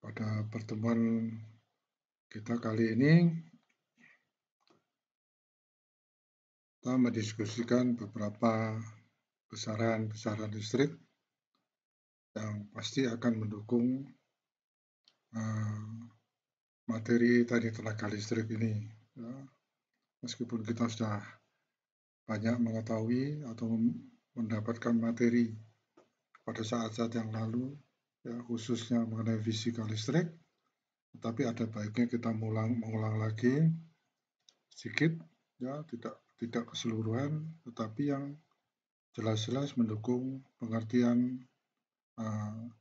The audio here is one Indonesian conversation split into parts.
Pada pertemuan kita kali ini, kita mendiskusikan beberapa besaran listrik yang pasti akan mendukung materi tadi tenaga listrik ini. Ya, meskipun kita sudah banyak mengetahui atau mendapatkan materi pada saat-saat yang lalu, ya, khususnya mengenai fisika listrik, tetapi ada baiknya kita mengulang lagi sedikit, ya, tidak keseluruhan, tetapi yang jelas-jelas mendukung pengertian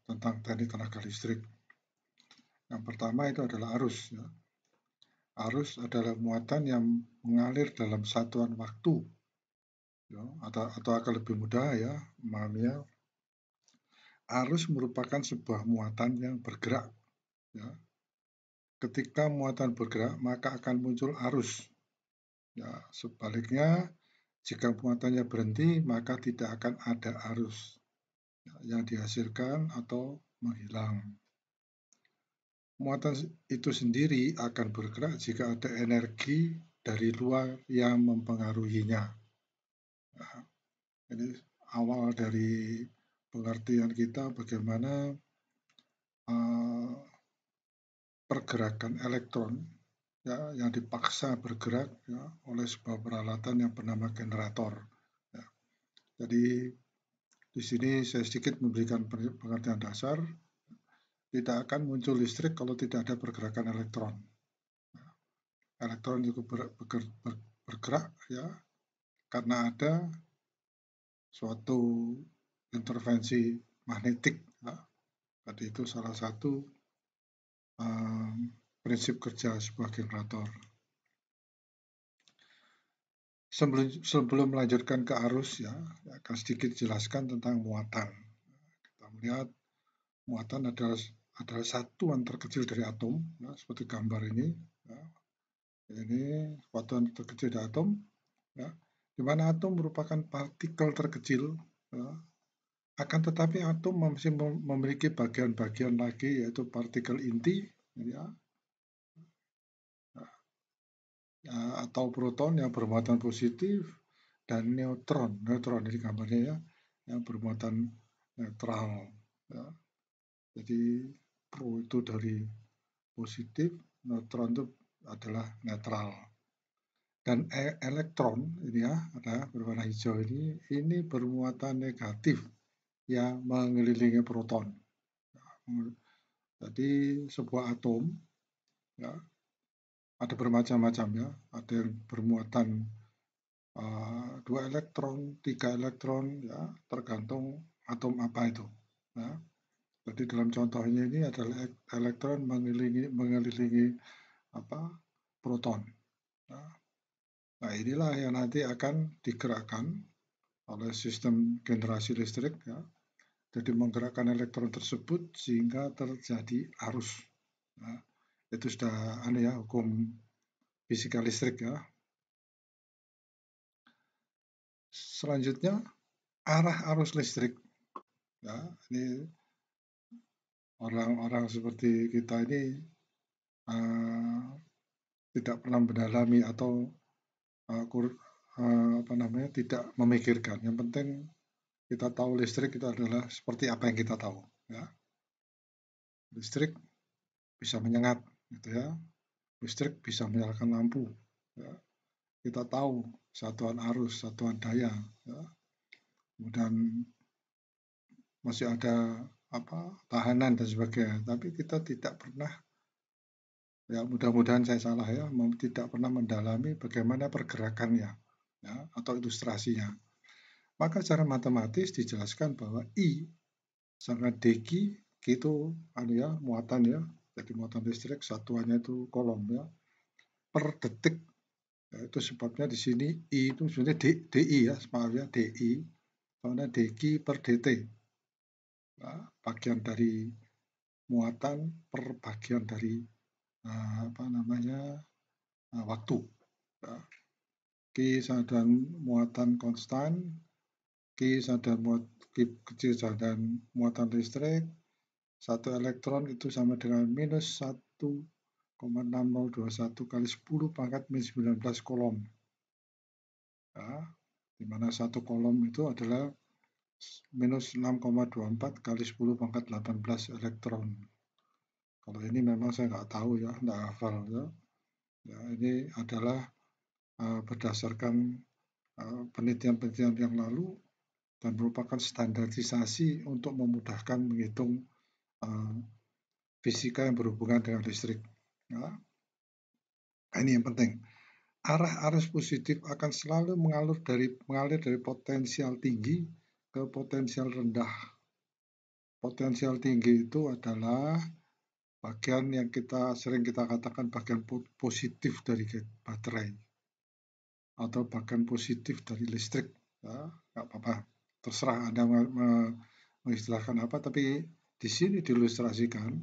tentang teknik tenaga listrik. Yang pertama itu adalah arus. Ya. Arus adalah muatan yang mengalir dalam satuan waktu, ya, atau akan lebih mudah ya memahaminya. Arus merupakan sebuah muatan yang bergerak. Ya. Ketika muatan bergerak, maka akan muncul arus. Ya, sebaliknya, jika muatannya berhenti, maka tidak akan ada arus yang dihasilkan atau menghilang. Muatan itu sendiri akan bergerak jika ada energi dari luar yang mempengaruhinya. Nah, ini awal dari pengertian kita bagaimana pergerakan elektron ya, yang dipaksa bergerak ya, oleh sebuah peralatan yang bernama generator. Ya. Jadi di sini saya sedikit memberikan pengertian dasar. Tidak akan muncul listrik kalau tidak ada pergerakan elektron. Elektron itu bergerak ya karena ada suatu intervensi magnetik. Ya. Tadi itu salah satu prinsip kerja sebuah generator. Sebelum melanjutkan ke arus ya, akan sedikit jelaskan tentang muatan. Kita melihat muatan adalah satuan terkecil dari atom, ya, seperti gambar ini. Ya. Ini satuan terkecil dari atom, ya, di mana atom merupakan partikel terkecil. Ya. Akan tetapi atom masih memiliki bagian-bagian lagi, yaitu partikel inti, ya, atau proton yang bermuatan positif, dan neutron ini gambarnya ya, yang bermuatan netral. Ya. Jadi pro itu dari positif, neutron itu adalah netral. Dan elektron ini ya, ada berwarna hijau ini bermuatan negatif yang mengelilingi proton. Jadi sebuah atom ya, ada bermacam-macam ya, ada yang bermuatan 2 elektron, 3 elektron ya, tergantung atom apa itu. Ya. Jadi dalam contohnya ini adalah elektron mengelilingi proton. Nah, inilah yang nanti akan digerakkan oleh sistem generasi listrik ya. Jadi menggerakkan elektron tersebut sehingga terjadi arus. Nah, itu sudah hukum fisika listrik ya. Selanjutnya arah arus listrik. Ya, ini orang-orang seperti kita ini tidak pernah mendalami atau tidak memikirkan. Yang penting kita tahu listrik itu adalah seperti apa yang kita tahu. Ya. Listrik bisa menyengat, gitu ya. Listrik bisa menyalakan lampu. Ya. Kita tahu satuan arus, satuan daya. Ya. Kemudian masih ada tahanan dan sebagainya. Tapi kita tidak pernah, ya mudah-mudahan saya salah ya, tidak pernah mendalami bagaimana pergerakannya ya, atau ilustrasinya. Maka secara matematis dijelaskan bahwa I sama dq itu muatan ya, jadi muatan listrik satuannya itu kolom ya, per detik. Ya, itu sebabnya di sini I itu sebenarnya DI ya, maaf ya, DI, soalnya dq per dt. Ya, bagian dari muatan per bagian dari waktu. Ya. Q sama muatan konstan, Q kecil dan muatan listrik, Satu elektron itu sama dengan minus 1,6021 kali 10 pangkat minus 19 kolom. Ya, di mana satu kolom itu adalah minus 6,24 kali 10 pangkat 18 elektron. Kalau ini memang saya nggak tahu ya, nggak hafal ya. Ya, ini adalah berdasarkan penelitian-penelitian yang lalu dan merupakan standarisasi untuk memudahkan menghitung fisika yang berhubungan dengan listrik. Ya. Ini yang penting. Arah arus positif akan selalu mengalir dari potensial tinggi ke potensial rendah. Potensial tinggi itu adalah bagian yang sering kita katakan bagian positif dari baterai atau bagian positif dari listrik. Ya, nggak apa-apa, terserah Anda mengistilahkan apa, tapi di sini diilustrasikan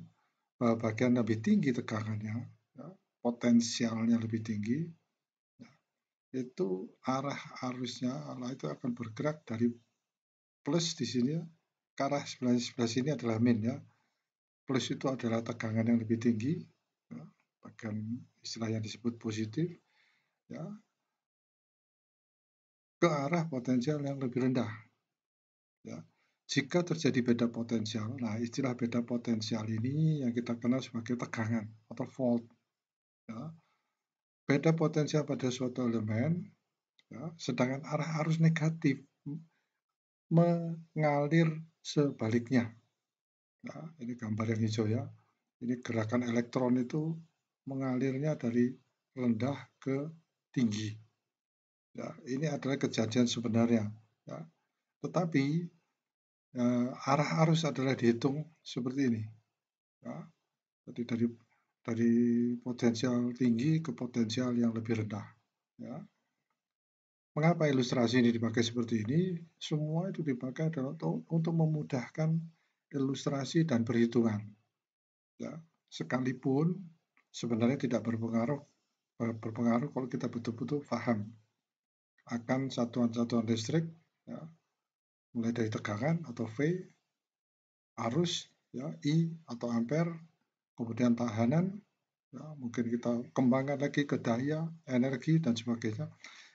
bahwa bagian lebih tinggi tegangannya, ya, potensialnya lebih tinggi, ya, itu arah arusnya itu akan bergerak dari plus di sini ke arah sebelah sini adalah min ya. Plus itu adalah tegangan yang lebih tinggi, ya, bagian istilah yang disebut positif, ya, ke arah potensial yang lebih rendah. Ya. Jika terjadi beda potensial, nah istilah beda potensial ini yang kita kenal sebagai tegangan atau volt. Ya. Beda potensial pada suatu elemen, ya, sedangkan arah arus negatif mengalir sebaliknya. Ya, ini gambar yang hijau ya. Ini gerakan elektron itu mengalirnya dari rendah ke tinggi. Ya, ini adalah kejadian sebenarnya. Ya. Tetapi arah arus adalah dihitung seperti ini. Ya. Jadi dari potensial tinggi ke potensial yang lebih rendah. Ya. Mengapa ilustrasi ini dipakai seperti ini? Semua itu dipakai adalah untuk memudahkan ilustrasi dan perhitungan. Ya. Sekalipun sebenarnya tidak berpengaruh kalau kita betul-betul paham akan satuan-satuan listrik, ya, mulai dari tegangan atau V, arus, ya, I atau ampere, kemudian tahanan, ya, mungkin kita kembangkan lagi ke daya, energi, dan sebagainya.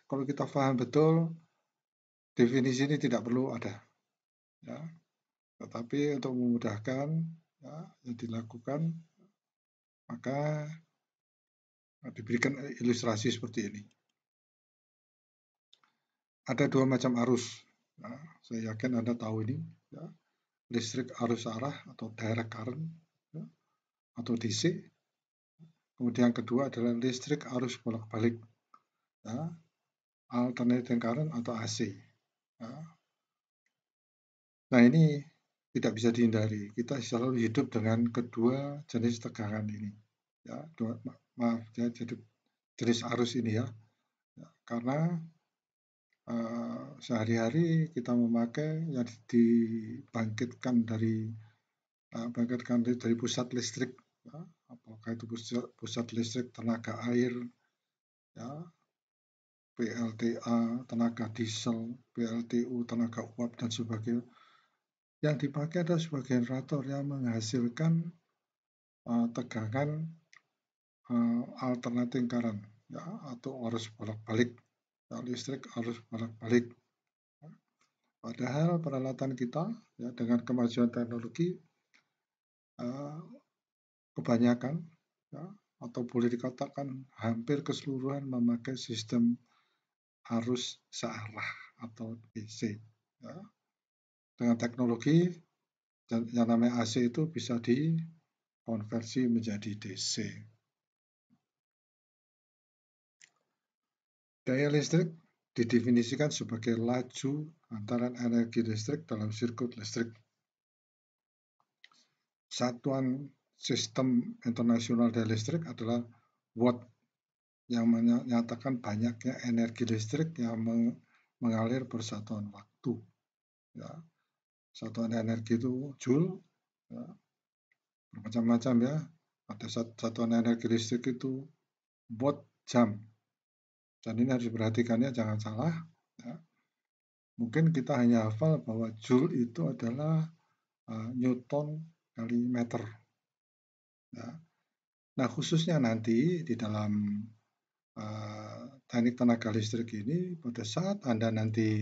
Kalau kita paham betul, definisi ini tidak perlu ada. Ya. Tetapi untuk memudahkan, ya, yang dilakukan, maka diberikan ilustrasi seperti ini. Ada dua macam arus. Ya, saya yakin Anda tahu ini. Ya. Listrik arus arah atau direct current, ya, atau DC. Kemudian yang kedua adalah listrik arus bolak-balik, ya, alternating current atau AC. Ya. Nah ini tidak bisa dihindari. Kita selalu hidup dengan kedua jenis tegangan ini. Ya, maaf ya, jadi jenis arus ini ya. Ya, karena sehari-hari kita memakai yang dibangkitkan dari pusat listrik, ya, apakah itu pusat listrik tenaga air, ya, PLTA tenaga diesel, PLTU tenaga uap dan sebagainya. Yang dipakai adalah sebagai generator yang menghasilkan tegangan alternating current, ya, atau arus bolak-balik, ya, listrik arus bolak-balik. Padahal peralatan kita, ya, dengan kemajuan teknologi, kebanyakan, ya, atau boleh dikatakan hampir keseluruhan memakai sistem arus searah atau DC. Ya. Dengan teknologi yang namanya AC itu bisa dikonversi menjadi DC. Daya listrik didefinisikan sebagai laju antara energi listrik dalam sirkuit listrik. Satuan sistem internasional daya listrik adalah watt, yang menyatakan banyaknya energi listrik yang mengalir bersatuan waktu. Ya. Satuan energi itu joule, ya, bermacam-macam ya. Ada satuan energi listrik itu watt jam. Dan ini harus diperhatikannya, jangan salah. Ya. Mungkin kita hanya hafal bahwa joule itu adalah Newton kali meter. Ya. Nah, khususnya nanti di dalam teknik tenaga listrik ini, pada saat Anda nanti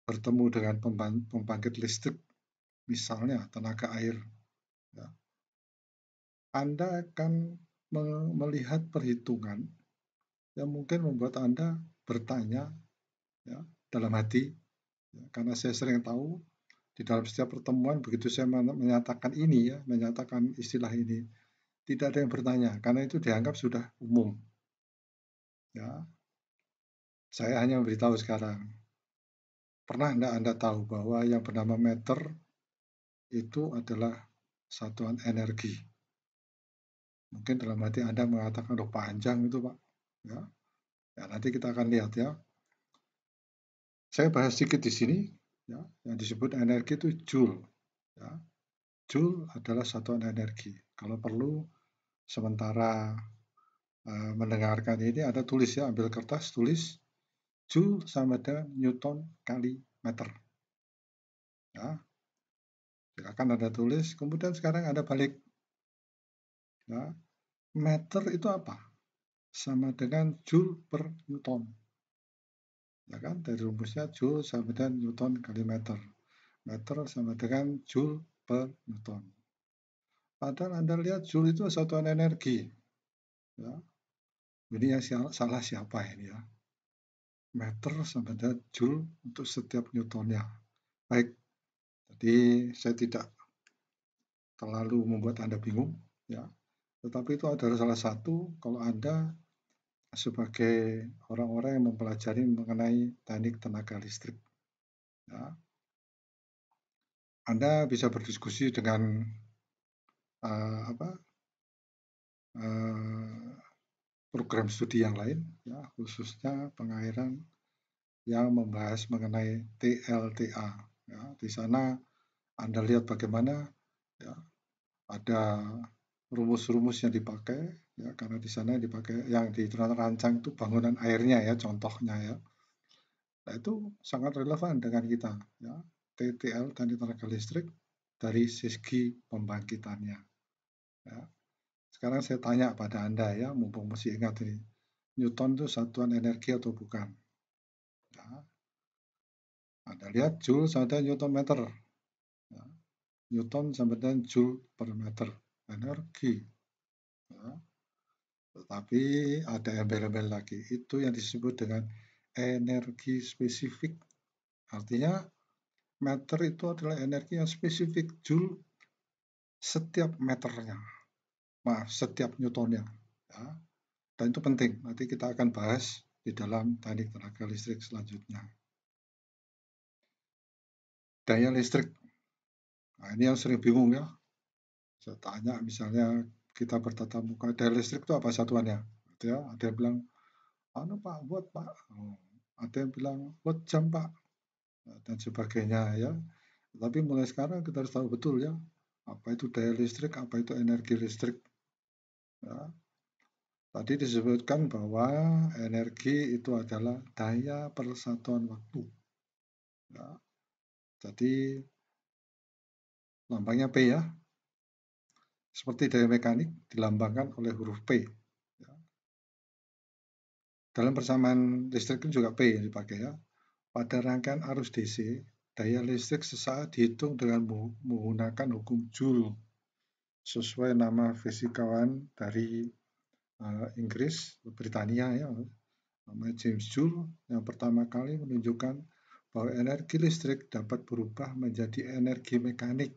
bertemu dengan pembangkit listrik, misalnya tenaga air, ya, Anda akan melihat perhitungan yang mungkin membuat Anda bertanya, ya, dalam hati, ya, karena saya sering tahu di dalam setiap pertemuan begitu saya menyatakan ini, ya, menyatakan istilah ini, tidak ada yang bertanya karena itu dianggap sudah umum. Ya, saya hanya memberitahu sekarang. Pernah enggak Anda tahu bahwa yang bernama meter itu adalah satuan energi? Mungkin dalam hati Anda mengatakan, "Loh, panjang itu, Pak." Ya, ya nanti kita akan lihat ya. Saya bahas sedikit di sini, ya, yang disebut energi itu joule. Ya. Joule adalah satuan energi. Kalau perlu, sementara mendengarkan ini, Anda tulis ya, ambil kertas, tulis joule sama dengan Newton kali meter. Ya, silakan Anda tulis. Kemudian sekarang Anda balik. Ya, meter itu apa? Sama dengan joule per Newton. Ya kan, dari rumusnya joule sama dengan Newton kali meter. Meter sama dengan joule per Newton. Padahal Anda lihat joule itu satuan energi. Ya. Ini yang salah siapa ini ya? Meter sama dengan joule untuk setiap Newtonnya. Baik, jadi saya tidak terlalu membuat Anda bingung, ya. Tetapi itu adalah salah satu kalau Anda sebagai orang-orang yang mempelajari mengenai teknik tenaga listrik, ya. Anda bisa berdiskusi dengan program studi yang lain, ya, khususnya pengairan yang membahas mengenai TLTA. Ya. Di sana Anda lihat bagaimana, ya, ada rumus-rumus yang dipakai, ya, karena di sana dipakai yang dirancang itu bangunan airnya ya, contohnya ya. Nah, itu sangat relevan dengan kita, ya. TTL, teknik tenaga listrik, dari segi pembangkitannya. Ya. Sekarang saya tanya pada Anda ya, mumpung masih ingat ini, Newton itu satuan energi atau bukan? Ya. Anda lihat Joule sama dengan Newton meter. Ya. Newton sama dengan Joule per meter energi. Ya. Tetapi ada embel-embel lagi, itu yang disebut dengan energi spesifik. Artinya meter itu adalah energi yang spesifik, joule setiap meternya, setiap newtonnya. Ya. Dan itu penting, nanti kita akan bahas di dalam teknik tenaga listrik selanjutnya. Daya listrik, nah ini yang sering bingung ya. Saya tanya misalnya kita bertatap muka, daya listrik itu apa satuannya? Ya, ada yang bilang, anu Pak, watt Pak. Oh, ada yang bilang watt jam Pak, dan sebagainya ya. Tapi mulai sekarang kita harus tahu betul ya, apa itu daya listrik, apa itu energi listrik. Ya. Tadi disebutkan bahwa energi itu adalah daya persatuan waktu. Ya. Jadi lambangnya P ya. Seperti daya mekanik dilambangkan oleh huruf P. Ya. Dalam persamaan listrik itu juga P yang dipakai ya. Pada rangkaian arus DC, daya listrik sesaat dihitung dengan menggunakan hukum Joule sesuai nama fisikawan dari Inggris, Britania ya, namanya James Joule, yang pertama kali menunjukkan bahwa energi listrik dapat berubah menjadi energi mekanik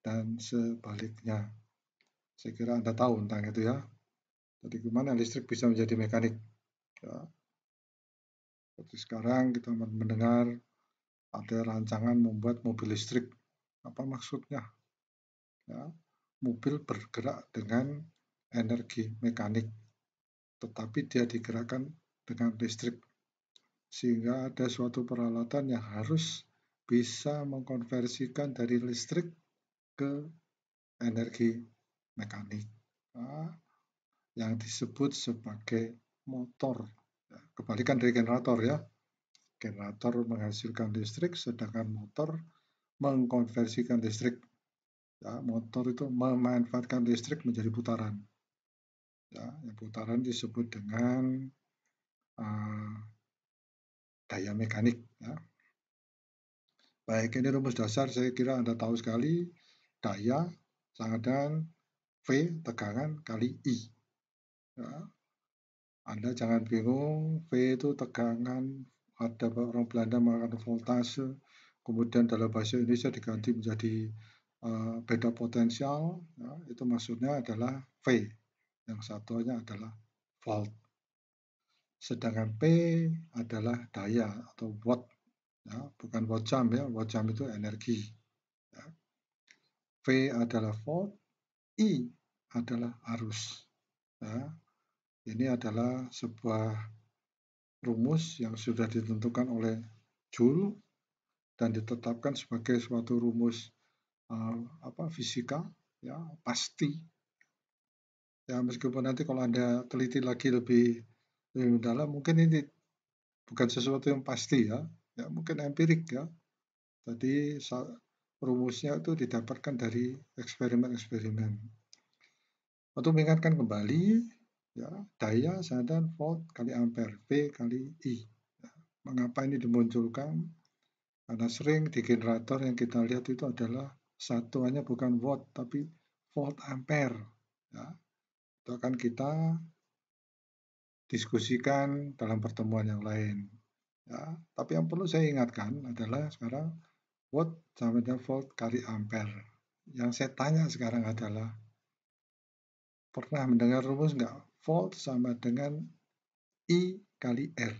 dan sebaliknya. Saya kira Anda tahu tentang itu ya. Jadi gimana listrik bisa menjadi mekanik? Ya. Seperti sekarang kita mendengar ada rancangan membuat mobil listrik. Apa maksudnya? Ya, mobil bergerak dengan energi mekanik, tetapi dia digerakkan dengan listrik. Sehingga ada suatu peralatan yang harus bisa mengkonversikan dari listrik ke energi mekanik. Nah, yang disebut sebagai motor. Ya, kebalikan dari generator ya. Generator menghasilkan listrik, sedangkan motor mengkonversikan listrik. Ya, motor itu memanfaatkan listrik menjadi putaran. Ya, yang putaran disebut dengan daya mekanik. Ya. Baik, ini rumus dasar saya kira Anda tahu sekali. Daya sama dengan V tegangan kali I. Ya. Anda jangan bingung, V itu tegangan, ada orang Belanda mengatakan voltase, kemudian dalam bahasa Indonesia diganti menjadi beda potensial, ya, itu maksudnya adalah V, yang satunya adalah volt. Sedangkan P adalah daya atau watt, ya, bukan watt jam ya, watt jam itu energi. Ya. V adalah volt, I adalah arus. Ya. Ini adalah sebuah rumus yang sudah ditentukan oleh Joule dan ditetapkan sebagai suatu rumus fisika, ya, pasti. Ya, meskipun nanti kalau Anda teliti lagi lebih mendalam, mungkin ini bukan sesuatu yang pasti ya, ya mungkin empirik ya. Jadi rumusnya itu didapatkan dari eksperimen-eksperimen. Untuk mengingatkan kembali, ya, daya sama dengan volt kali ampere, V kali I. Ya, mengapa ini dimunculkan? Karena sering di generator yang kita lihat itu adalah satuannya bukan watt, tapi volt ampere. Ya, itu akan kita diskusikan dalam pertemuan yang lain. Ya, tapi yang perlu saya ingatkan adalah sekarang watt sama dengan volt kali ampere. Yang saya tanya sekarang adalah, pernah mendengar rumus nggak? Volt sama dengan I kali R.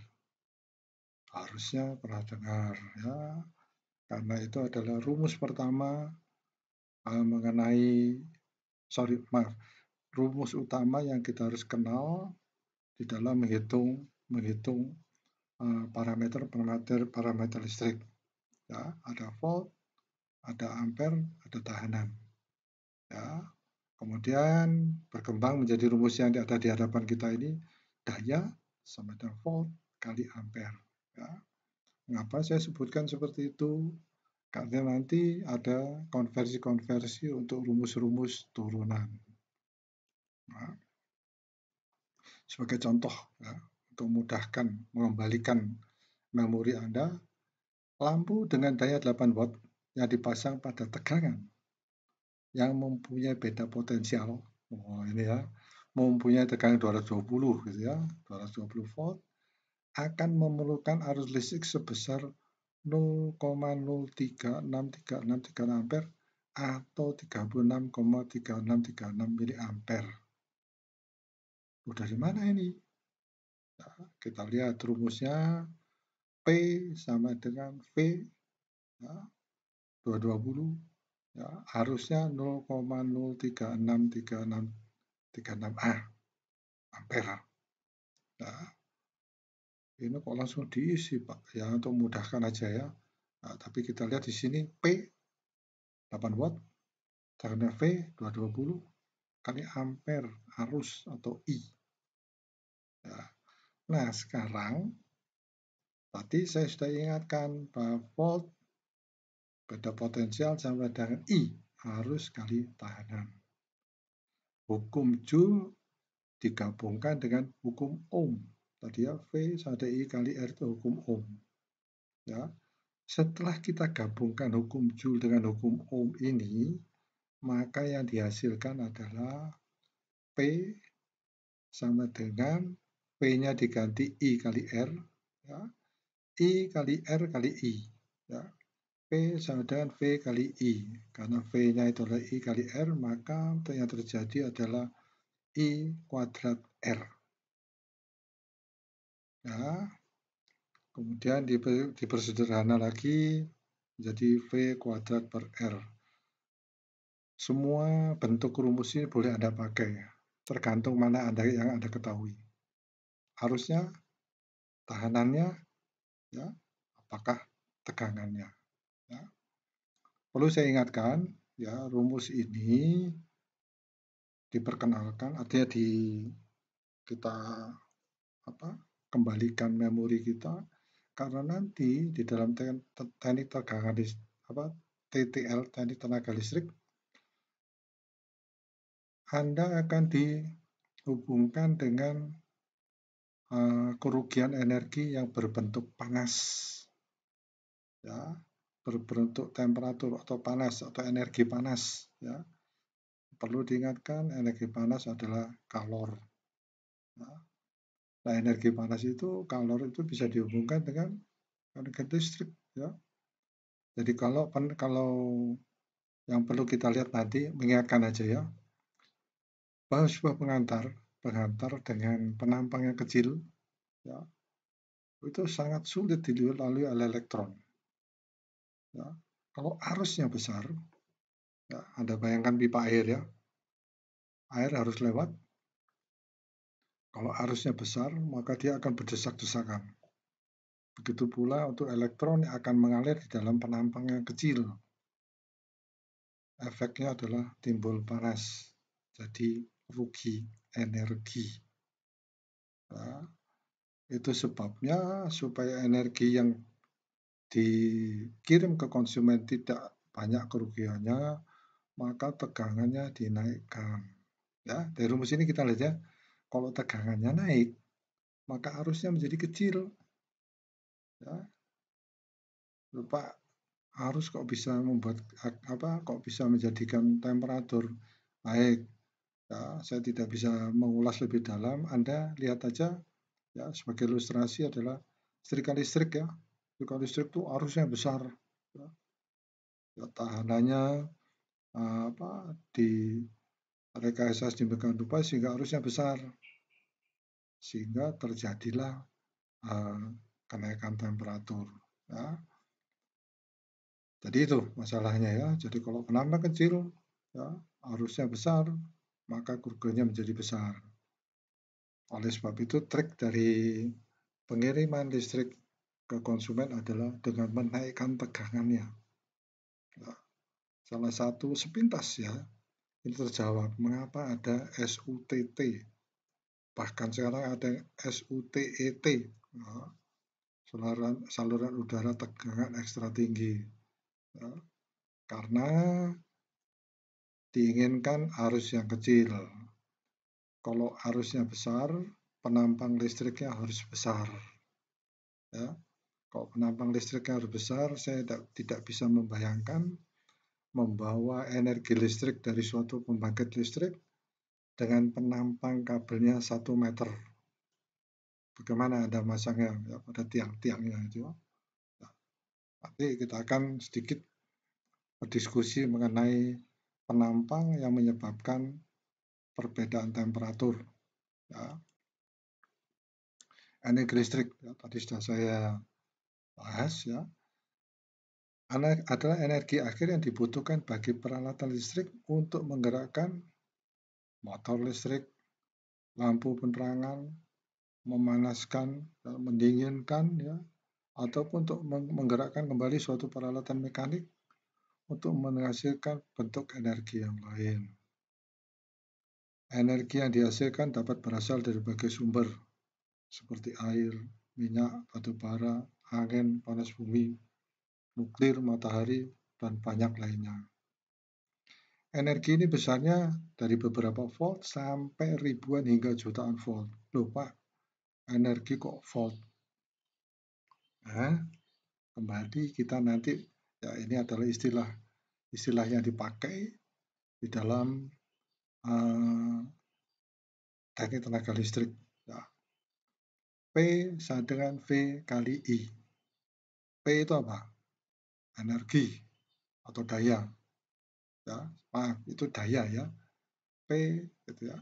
Harusnya pernah dengar ya, karena itu adalah rumus pertama rumus utama yang kita harus kenal di dalam menghitung parameter listrik. Ya, ada volt, ada ampere, ada tahanan. Ya, kemudian berkembang menjadi rumus yang ada di hadapan kita ini, daya sama dengan volt kali ampere. Ya. Mengapa saya sebutkan seperti itu? Karena nanti ada konversi-konversi untuk rumus-rumus turunan. Nah, sebagai contoh, ya, untuk memudahkan mengembalikan memori Anda, lampu dengan daya 8 watt yang dipasang pada tegangan yang mempunyai beda potensial, ini ya, mempunyai tegangan 220 gitu ya, 220 volt, akan memerlukan arus listrik sebesar 0,03636 ampere atau 36,3636 miliampere. Dari mana ini? Nah, kita lihat rumusnya, P sama dengan V, ya, 220, ya, harusnya 0,0363636 ampere. Nah, ini kok langsung diisi Pak, ya untuk memudahkan aja ya. Nah, tapi kita lihat di sini P 8 watt, karena V 220 kali ampere arus atau I. Ya. Nah, sekarang tadi saya sudah ingatkan bahwa volt beda potensial sama dengan I, arus kali tahanan. Hukum Joule digabungkan dengan hukum Ohm. Tadi ya, V sama I kali R itu hukum Ohm. Ya. Setelah kita gabungkan hukum Joule dengan hukum Ohm ini, maka yang dihasilkan adalah P sama dengan V-nya diganti I kali R, ya, I kali R kali I. Ya. P sama dengan V kali I. Karena V-nya itu adalah I kali R, maka yang terjadi adalah I kuadrat R. Ya. Kemudian dipersederhana lagi menjadi V kuadrat per R. Semua bentuk rumus ini boleh Anda pakai, tergantung mana yang Anda ketahui. Harusnya tahanannya, ya, apakah tegangannya. Ya. Perlu saya ingatkan, ya, rumus ini diperkenalkan, artinya kita kembalikan memori kita, karena nanti di dalam teknik tegangan TTL, teknik tenaga listrik, Anda akan dihubungkan dengan kerugian energi yang berbentuk panas, ya, berbentuk temperatur atau panas atau energi panas, ya. Perlu diingatkan, energi panas adalah kalor. Ya. Nah, energi panas itu, kalor itu bisa dihubungkan dengan energi listrik, ya. Jadi kalau yang perlu kita lihat nanti, mengingatkan aja ya, bahwa sebuah pengantar dengan penampang yang kecil, ya, itu sangat sulit dilalui oleh elektron. Ya. Kalau arusnya besar, ya, Anda bayangkan pipa air ya, air harus lewat. Kalau arusnya besar, maka dia akan berdesak-desakan. Begitu pula untuk elektron yang akan mengalir di dalam penampang yang kecil. Efeknya adalah timbul panas, jadi rugi energi. Nah, itu sebabnya supaya energi yang dikirim ke konsumen tidak banyak kerugiannya, maka tegangannya dinaikkan. Ya, dari rumus ini kita lihat ya, kalau tegangannya naik, maka arusnya menjadi kecil. Ya, lupa arus kok bisa membuat kok bisa menjadikan temperatur naik. Ya, saya tidak bisa mengulas lebih dalam. Anda lihat aja ya, sebagai ilustrasi adalah setrika listrik ya. Setrika listrik itu arusnya besar. Ya, ya tahanannya di rekayasa sedemikian rupa sehingga arusnya besar. Sehingga terjadilah kenaikan temperatur. Ya. Jadi itu masalahnya ya. Jadi kalau penampang kecil, ya, arusnya besar, maka kerugiannya menjadi besar. Oleh sebab itu, trik dari pengiriman listrik ke konsumen adalah dengan menaikkan tegangannya. Ya. Salah satu sepintas ya, ini terjawab mengapa ada SUTT. Bahkan sekarang ada SUTET. Ya. Saluran udara tegangan ekstra tinggi. Ya. Karena diinginkan arus yang kecil. Kalau arusnya besar, penampang listriknya harus besar. Ya. Kalau penampang listriknya harus besar, saya tidak bisa membayangkan membawa energi listrik dari suatu pembangkit listrik dengan penampang kabelnya 1 meter. Bagaimana Anda masangnya ya, pada tiang-tiangnya itu? Nah, nanti kita akan sedikit berdiskusi mengenai penampang yang menyebabkan perbedaan temperatur. Ya. Energi listrik ya, tadi sudah saya bahas ya, adalah energi akhir yang dibutuhkan bagi peralatan listrik untuk menggerakkan motor listrik, lampu penerangan, memanaskan, mendinginkan ya, ataupun untuk menggerakkan kembali suatu peralatan mekanik untuk menghasilkan bentuk energi yang lain. Energi yang dihasilkan dapat berasal dari berbagai sumber seperti air, minyak, batu bara, angin, panas bumi, nuklir, matahari, dan banyak lainnya. Energi ini besarnya dari beberapa volt sampai ribuan hingga jutaan volt. Loh Pak, energi kok volt? Nah, kembali kita nanti, ya ini adalah istilah yang dipakai di dalam teknik tenaga listrik. Ya. P sama dengan V kali I. P itu apa? Energi atau daya. Ya, maaf, itu daya ya. P gitu ya.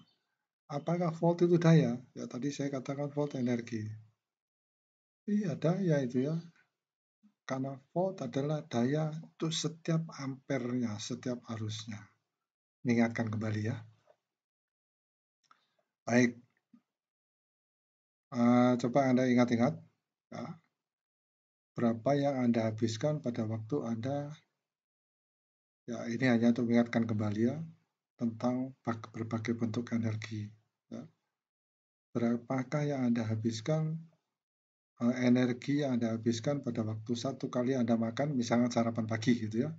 Apakah volt itu daya? Ya tadi saya katakan volt energi. Iya daya itu ya. Karena volt adalah daya untuk setiap ampernya, setiap arusnya. Mengingatkan kembali ya. Baik, coba Anda ingat-ingat ya, berapa yang Anda habiskan pada waktu Anda, ya ini hanya untuk mengingatkan kembali ya, tentang berbagai bentuk energi. Ya. Berapakah yang Anda habiskan, energi yang Anda habiskan pada waktu satu kali Anda makan, misalnya sarapan pagi gitu ya.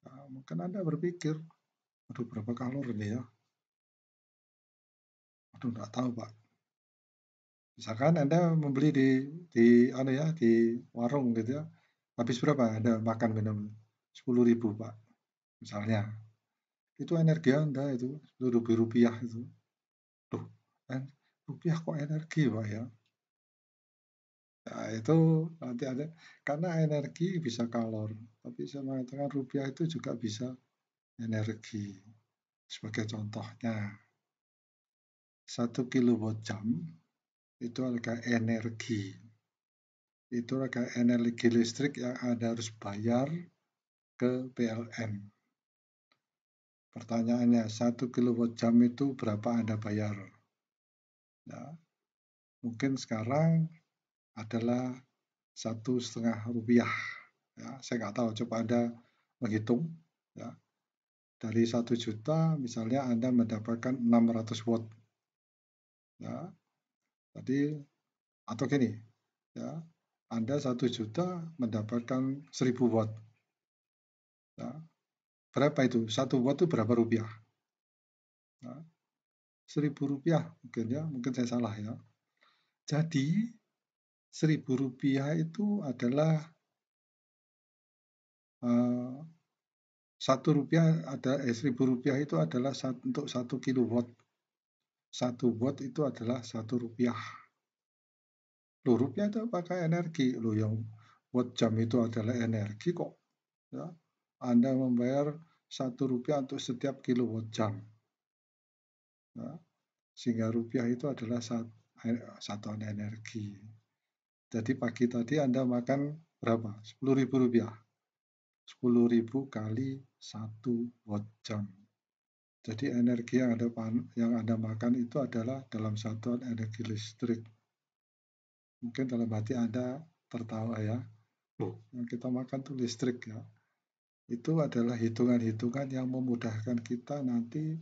Nah, mungkin Anda berpikir, Aduh, berapa kalor ini ya? Aduh, nggak tahu, Pak. Misalkan Anda membeli di warung gitu ya, habis berapa Anda makan minum? 10.000, Pak, misalnya. Itu energi Anda itu, Rp10.000 itu. Loh, kan rupiah kok energi, Pak, ya? Nah, itu nanti ada, karena energi bisa kalor, tapi saya mengatakan rupiah itu juga bisa energi. Sebagai contohnya, 1 kilowatt jam itu adalah energi. Itu adalah energi listrik yang Anda harus bayar ke PLN. Pertanyaannya, 1 kilowatt jam itu berapa Anda bayar? Ya, mungkin sekarang adalah 1,5 rupiah. Ya, saya nggak tahu, coba Anda menghitung. Ya, dari 1 juta, misalnya Anda mendapatkan 600 watt. Ya, tadi atau gini, ya, Anda 1 juta mendapatkan 1000 watt. Ya, berapa itu? 1 watt itu berapa rupiah? Ya, 1000 rupiah mungkin ya, mungkin saya salah ya. Jadi 1000 rupiah itu adalah 1 rupiah ada 1000 rupiah itu adalah untuk 1 kilowatt. 1 watt itu adalah 1 rupiah. Loh, rupiah itu pakai energi. Loh, yang watt jam itu adalah energi kok. Ya, Anda membayar 1 rupiah untuk setiap kilowatt jam. Ya, sehingga rupiah itu adalah satuan energi. Jadi pagi tadi Anda makan berapa? 10.000 rupiah. 10.000 kali 1 watt jam. Jadi energi yang Anda makan itu adalah dalam satuan energi listrik. Mungkin dalam hati Anda tertawa ya. Loh, yang kita makan itu listrik ya. Itu adalah hitungan-hitungan yang memudahkan kita nanti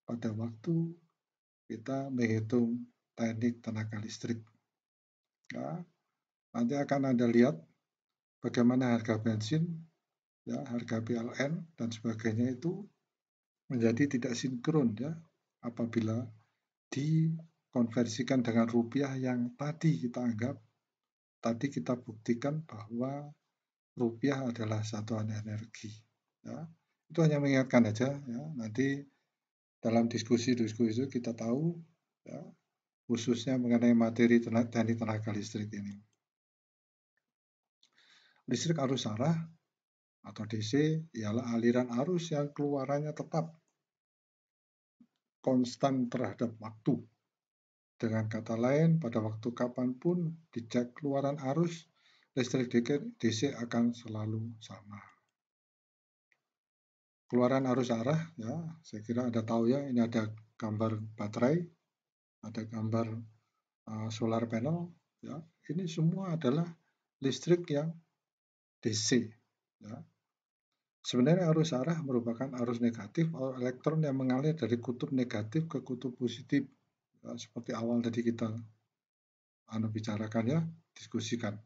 pada waktu kita menghitung teknik tenaga listrik. Ya, nanti akan Anda lihat bagaimana harga bensin, ya, harga PLN dan sebagainya itu menjadi tidak sinkron ya apabila dikonversikan dengan rupiah yang tadi kita buktikan bahwa rupiah adalah satuan energi. Ya, itu hanya mengingatkan aja ya. Nanti dalam diskusi-diskusi itu kita tahu ya, khususnya mengenai materi teknik tenaga listrik ini. Listrik arus arah atau DC ialah aliran arus yang keluarannya tetap konstan terhadap waktu. Dengan kata lain, pada waktu kapanpun dicek keluaran arus, listrik DC akan selalu sama. Keluaran arus arah, ya, saya kira Anda tahu ya, ini ada gambar baterai, ada gambar solar panel, ya, ini semua adalah listrik yang DC. Ya. Sebenarnya arus arah merupakan arus negatif atau elektron yang mengalir dari kutub negatif ke kutub positif, ya, seperti awal tadi kita bicarakan ya, diskusikan.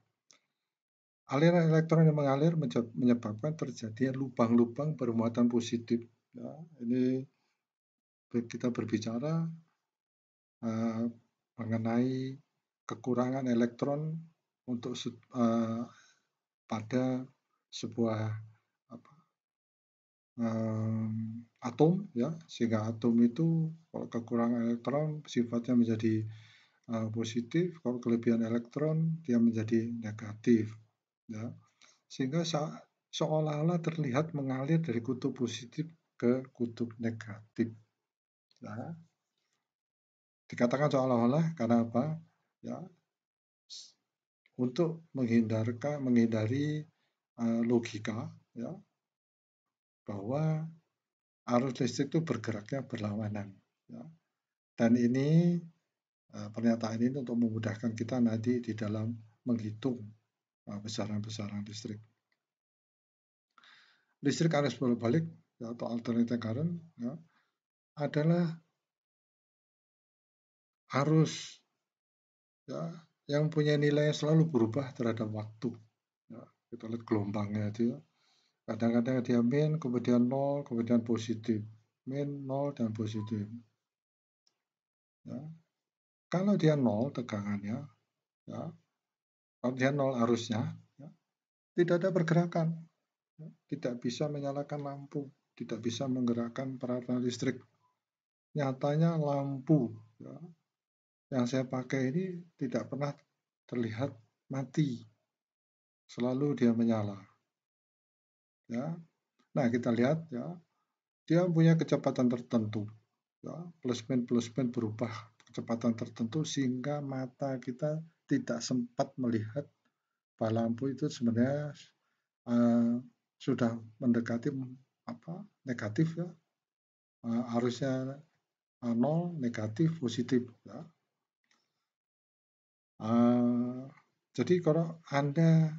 Aliran elektron yang mengalir menyebabkan terjadinya lubang-lubang bermuatan positif. Ya, ini kita berbicara mengenai kekurangan elektron untuk pada sebuah atom, ya, sehingga atom itu kalau kekurangan elektron sifatnya menjadi positif, kalau kelebihan elektron dia menjadi negatif, ya, sehingga seolah-olah terlihat mengalir dari kutub positif ke kutub negatif. Ya. Dikatakan seolah-olah karena apa? Ya, untuk menghindari logika, ya, bahwa arus listrik itu bergeraknya berlawanan. Ya. Dan ini pernyataan ini untuk memudahkan kita nanti di dalam menghitung besaran-besaran listrik. Listrik arus bolak-balik ya, atau alternating current ya, adalah arus ya, yang punya nilai yang selalu berubah terhadap waktu. Ya, kita lihat gelombangnya itu ya. Kadang-kadang dia min, kemudian nol, kemudian positif. min 0 dan positif. Ya. Kalau dia 0 tegangannya, ya, kalau dia 0 arusnya, ya, tidak ada pergerakan, ya, tidak bisa menyalakan lampu, tidak bisa menggerakkan peralatan listrik. Nyatanya lampu, ya, yang saya pakai ini tidak pernah terlihat mati, selalu dia menyala. Ya. Nah, kita lihat, ya, dia punya kecepatan tertentu. Ya, plus min berubah kecepatan tertentu sehingga mata kita tidak sempat melihat bahwa lampu itu sebenarnya sudah mendekati negatif, ya, arusnya 0, negatif, positif. Ya. Jadi kalau Anda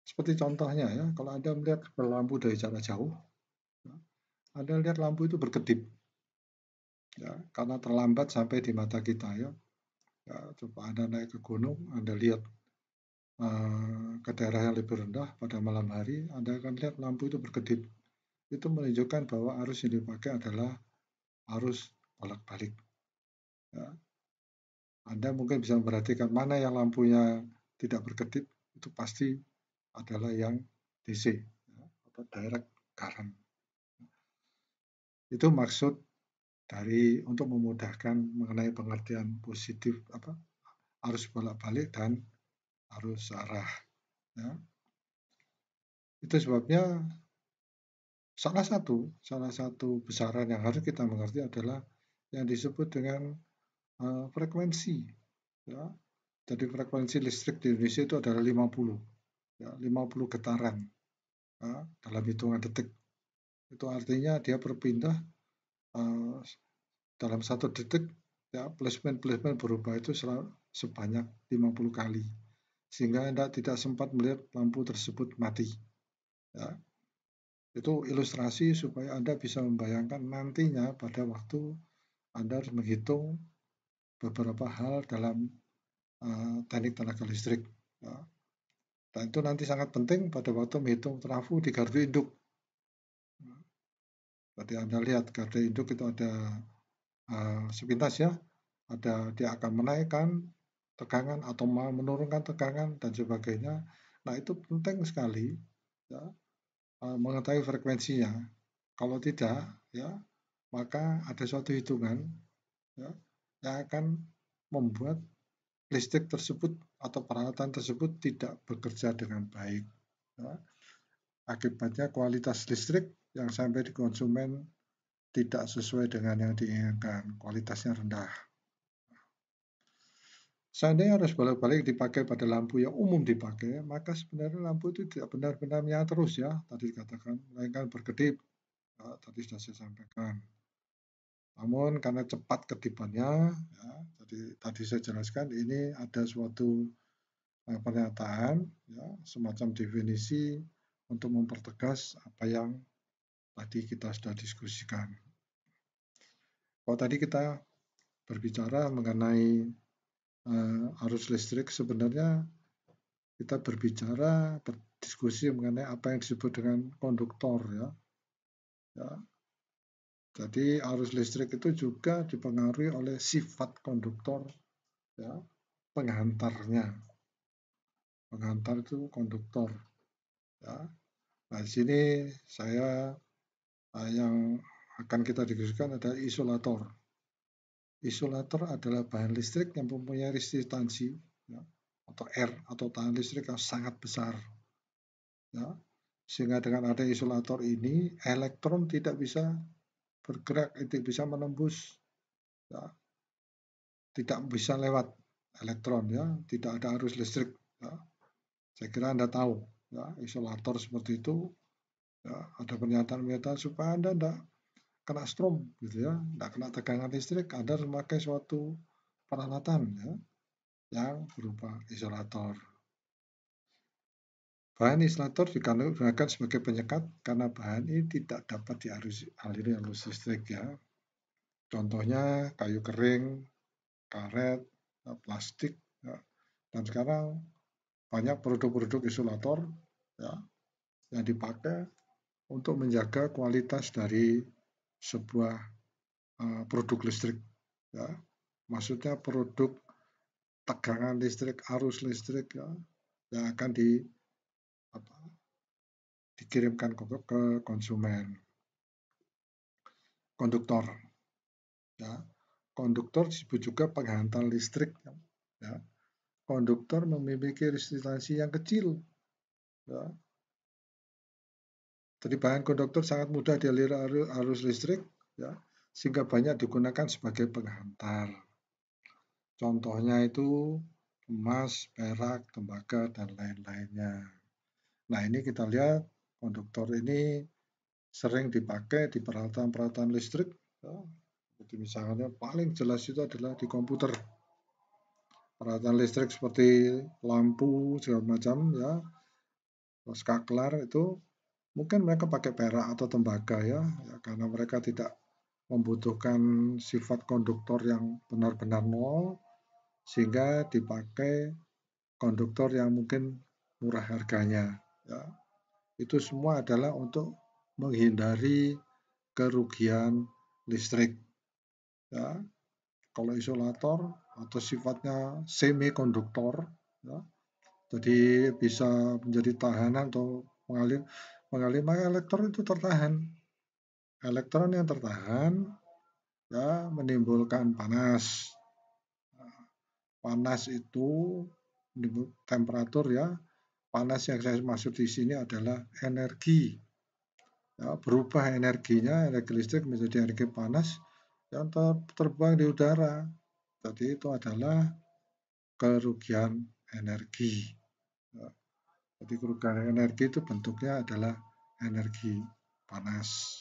seperti contohnya, ya, kalau Anda melihat lampu dari jarak jauh, ya, Anda lihat lampu itu berkedip. Ya, karena terlambat sampai di mata kita, ya. Ya, coba Anda naik ke gunung, Anda lihat ke daerah yang lebih rendah pada malam hari, Anda akan lihat lampu itu berkedip. Itu menunjukkan bahwa arus yang dipakai adalah arus bolak-balik. Ya. Anda mungkin bisa memperhatikan mana yang lampunya tidak berkedip, itu pasti adalah yang DC, ya, atau direct current. Itu maksud dari untuk memudahkan mengenai pengertian positif arus bolak-balik dan arus arah. Ya. Itu sebabnya salah satu besaran yang harus kita mengerti adalah yang disebut dengan frekuensi. Ya. Jadi frekuensi listrik di Indonesia itu adalah 50, ya, 50 getaran, ya, dalam hitungan detik. Itu artinya dia berpindah dalam 1 detik, ya, plus-min berubah itu sebanyak 50 kali. Sehingga Anda tidak sempat melihat lampu tersebut mati. Ya. Itu ilustrasi supaya Anda bisa membayangkan nantinya pada waktu Anda harus menghitung beberapa hal dalam teknik tenaga listrik. Ya. Dan itu nanti sangat penting pada waktu menghitung trafo di gardu induk. Tadi Anda lihat gardu induk itu ada sepintas, ya, dia akan menaikkan tegangan atau menurunkan tegangan dan sebagainya. Nah, itu penting sekali, ya, mengetahui frekuensinya. Kalau tidak, ya, maka ada suatu hitungan, ya, yang akan membuat listrik tersebut atau peralatan tersebut tidak bekerja dengan baik. Ya. Akibatnya kualitas listrik yang sampai di konsumen tidak sesuai dengan yang diinginkan, kualitasnya rendah. Seandainya arus bolak-balik dipakai pada lampu yang umum dipakai, maka sebenarnya lampu itu tidak benar-benar menyala terus, ya, tadi dikatakan, melainkan berkedip. Ya, tadi sudah saya sampaikan. Namun karena cepat kedipannya, ya, jadi tadi saya jelaskan ini ada suatu pernyataan, ya, semacam definisi untuk mempertegas apa yang tadi kita sudah diskusikan. Kalau tadi kita berbicara mengenai arus listrik, sebenarnya kita berdiskusi mengenai apa yang disebut dengan konduktor, ya. Ya. Jadi arus listrik itu juga dipengaruhi oleh sifat konduktor, ya, penghantarnya. Penghantar itu konduktor. Ya. Nah, di sini saya yang akan kita diskusikan adalah isolator. Isolator adalah bahan listrik yang mempunyai resistansi, ya, atau R atau tahan listrik yang sangat besar. Ya. Sehingga dengan ada isolator ini, elektron tidak bisa bergerak, tidak bisa menembus, ya, tidak bisa lewat elektron, ya, tidak ada arus listrik. Ya. Saya kira Anda tahu, ya, isolator seperti itu, ya, ada pernyataan-pernyataan supaya Anda tidak kena strom, gitu, ya, tidak kena tegangan listrik, Anda harus memakai suatu peralatan, ya, yang berupa isolator. Bahan isolator digunakan sebagai penyekat karena bahan ini tidak dapat dialiri arus listrik, ya. Contohnya kayu kering, karet, plastik, ya. Dan sekarang banyak produk-produk isolator, ya, yang dipakai untuk menjaga kualitas dari sebuah produk listrik, ya. Maksudnya produk tegangan listrik, arus listrik, ya, yang akan dikirimkan ke konsumen. Konduktor, ya. Konduktor disebut juga penghantar listrik, ya. Konduktor memiliki resistansi yang kecil, ya. Jadi bahan konduktor sangat mudah dialiri arus listrik, ya, sehingga banyak digunakan sebagai penghantar. Contohnya itu emas, perak, tembaga, dan lain-lainnya. Nah, ini kita lihat konduktor ini sering dipakai di peralatan-peralatan listrik, ya. Jadi misalnya paling jelas itu adalah di komputer. Peralatan listrik seperti lampu segala macam, ya, skaklar itu mungkin mereka pakai perak atau tembaga, ya, karena mereka tidak membutuhkan sifat konduktor yang benar-benar nol, sehingga dipakai konduktor yang mungkin murah harganya, ya. Itu semua adalah untuk menghindari kerugian listrik, ya. Kalau isolator atau sifatnya semikonduktor, ya, jadi bisa menjadi tahanan atau mengalir, maka elektron itu tertahan. Elektron yang tertahan, ya, menimbulkan panas. Panas itu temperatur, ya. Panas yang saya maksud di sini adalah energi. Ya, berubah energinya, energi listrik menjadi energi panas yang terbang di udara. Jadi itu adalah kerugian energi. Ya, jadi kerugian energi itu bentuknya adalah energi panas.